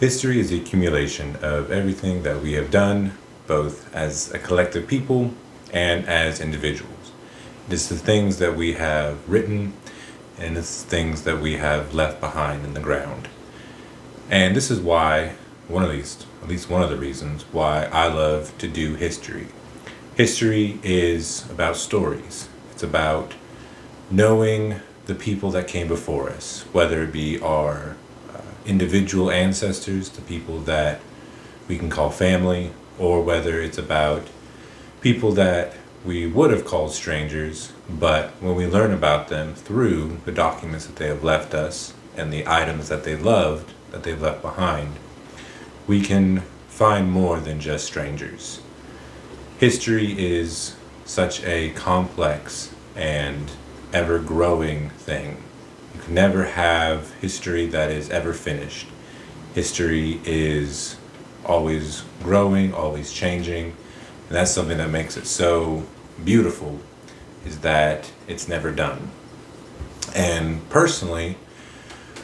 History is the accumulation of everything that we have done, both as a collective people and as individuals. It is the things that we have written, and it's things that we have left behind in the ground. And this is why, at least one of the reasons why I love to do history. History is about stories. It's about knowing the people that came before us, whether it be our individual ancestors, the people that we can call family, or whether it's about people that we would have called strangers, but when we learn about them through the documents that they have left us and the items that they loved, that they've left behind, we can find more than just strangers. History is such a complex and ever-growing thing. You can never have history that is ever finished. History is always growing, always changing, and that's something that makes it so beautiful, is that it's never done. And personally,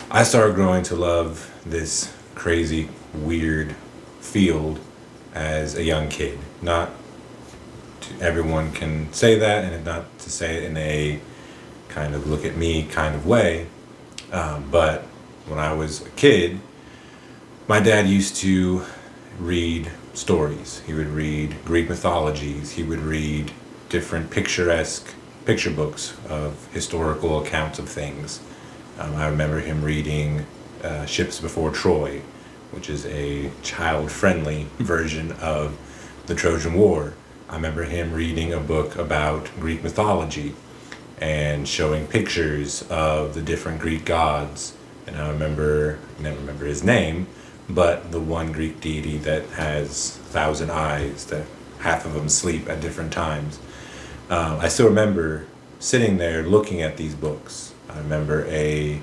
I started growing to love this crazy, weird field as a young kid. Not everyone can say that, and not to say it in a kind of look at me kind of way, but when I was a kid, my dad used to read stories. He would read Greek mythologies. He would read different picturesque picture books of historical accounts of things. I remember him reading Ships Before Troy, which is a child-friendly version of the Trojan War. I remember him reading a book about Greek mythology and showing pictures of the different Greek gods. And I never remember his name, but the one Greek deity that has 1,000 eyes, that half of them sleep at different times. I still remember sitting there looking at these books. I remember a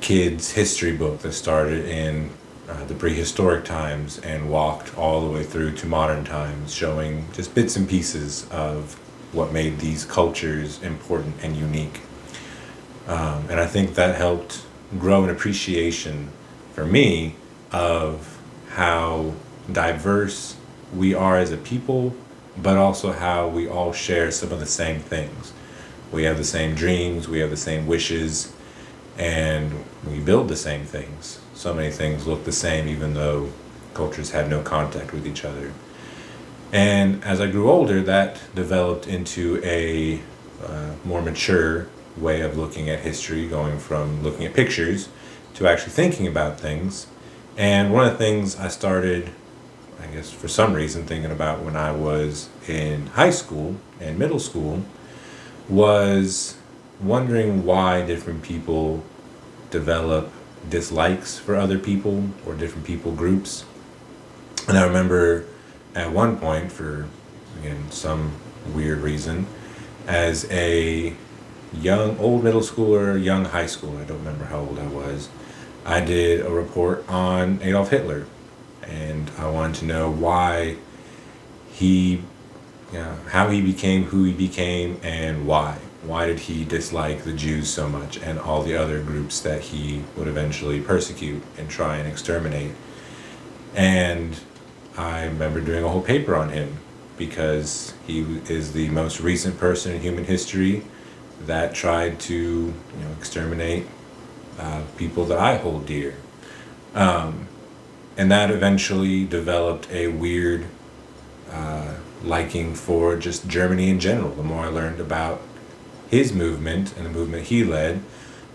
kid's history book that started in the prehistoric times and walked all the way through to modern times, showing just bits and pieces of what made these cultures important and unique. And I think that helped grow an appreciation for me of how diverse we are as a people, but also how we all share some of the same things. We have the same dreams, we have the same wishes, and we build the same things. So many things look the same even though cultures have no contact with each other. And as I grew older, that developed into a more mature way of looking at history, going from looking at pictures to actually thinking about things. And one of the things I started, I guess for some reason, thinking about when I was in high school and middle school was wondering why different people develop dislikes for other people or different people groups. And I remember at one point, for again some weird reason, as a old middle schooler, young high schooler, I don't remember how old I was, I did a report on Adolf Hitler, and I wanted to know why how he became who he became, and why. Why did he dislike the Jews so much and all the other groups that he would eventually persecute and try and exterminate? And I remember doing a whole paper on him because he is the most recent person in human history that tried to, exterminate people that I hold dear. And that eventually developed a weird liking for just Germany in general. The more I learned about his movement and the movement he led,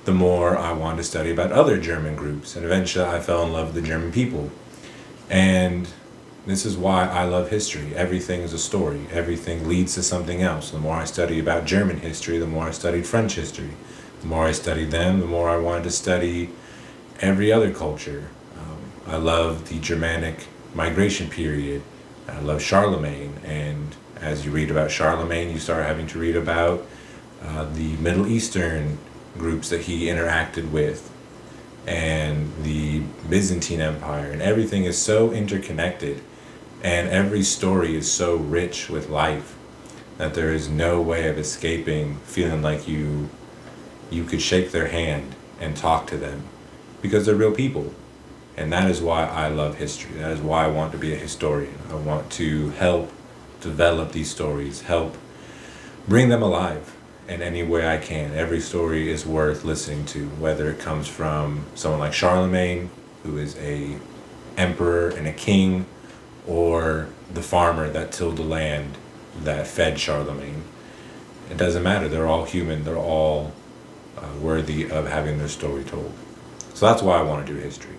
the more I wanted to study about other German groups. And eventually I fell in love with the German people. And this is why I love history. Everything is a story. Everything leads to something else. The more I study about German history, the more I studied French history. The more I studied them, the more I wanted to study every other culture. I love the Germanic migration period. I love Charlemagne. And as you read about Charlemagne, you start having to read about the Middle Eastern groups that he interacted with, and the Byzantine Empire, and everything is so interconnected, and every story is so rich with life that there is no way of escaping feeling like you could shake their hand and talk to them, because they're real people. And that is why I love history. That is why I want to be a historian. I want to help develop these stories, help bring them alive in any way I can. Every story is worth listening to, whether it comes from someone like Charlemagne, who is a emperor and a king, or the farmer that tilled the land that fed Charlemagne. It doesn't matter. They're all human. They're all worthy of having their story told. So that's why I want to do history.